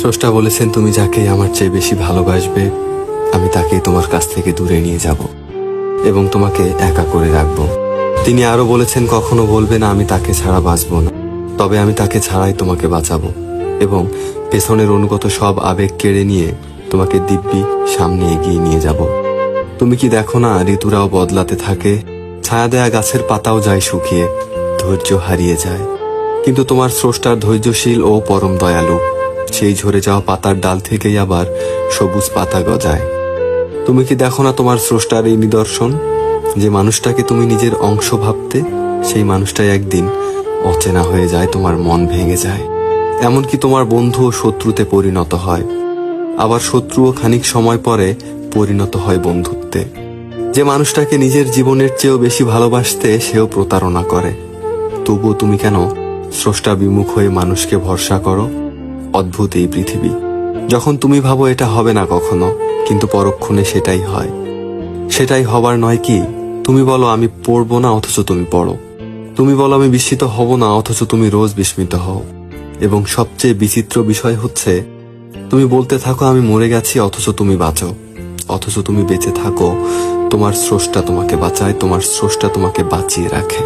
স্রষ্টা বলেছেন, তুমি যাকে আমার চেয়ে বেশি ভালোবাসবে আমি তাকেই তোমার কাছ থেকে দূরে নিয়ে যাব এবং তোমাকে একা করে রাখব। তিনি আরো বলেছেন, কখনো বলবে না আমি তাকে ছাড়া বাঁচব না, তবে আমি তাকে ছাড়াই তোমাকে বাঁচাবো এবং পেছনের অনুগত সব আবেগ কেড়ে নিয়ে তোমাকে দিব্যি সামনে এগিয়ে নিয়ে যাব। তুমি কি দেখো না, ঋতুরাও বদলাতে থাকে, ছায়া দেয়া গাছের পাতাও যায় শুকিয়ে, ধৈর্য হারিয়ে যায়, কিন্তু তোমার স্রষ্টার ধৈর্যশীল ও পরম দয়ালু। সেই ঝরে যাওয়া পাতার ডাল থেকেই আবার সবুজ পাতা গজায়। তুমি কি দেখো না তোমার স্রষ্টার এই নিদর্শন, যে মানুষটাকে তুমি নিজের অংশ ভাবতে, সেই মানুষটাই একদিন অচেনা হয়ে যায়, তোমার মন ভেঙে যায়। এমনকি তোমার বন্ধু ও শত্রুতে পরিণত হয়, আবার শত্রুও খানিক সময় পরে পরিণত হয় বন্ধুত্বে। যে মানুষটাকে নিজের জীবনের চেয়েও বেশি ভালোবাসতে, সেও প্রতারণা করে। তবুও তুমি কেন স্রষ্টা বিমুখ হয়ে মানুষকে ভরসা করো? অদ্ভুত এই পৃথিবী। যখন তুমি ভাবো এটা হবে না কখনো, কিন্তু পরক্ষণে সেটাই হয়। সেটাই হবার নয় কি? তুমি বলো আমি পড়বো না, অথচ তুমি পড়ো। তুমি বলো আমি বিস্মিত হব না, অথচ তুমি রোজ বিস্মিত হও। এবং সবচেয়ে বিচিত্র বিষয় হচ্ছে, তুমি বলতে থাকো আমি মরে গেছি, অথচ তুমি বাঁচো। অথচ তুমি বেঁচে থাকো, তোমার স্রষ্টা তোমাকে বাঁচায়, তোমার স্রষ্টা তোমাকে বাঁচিয়ে রাখে।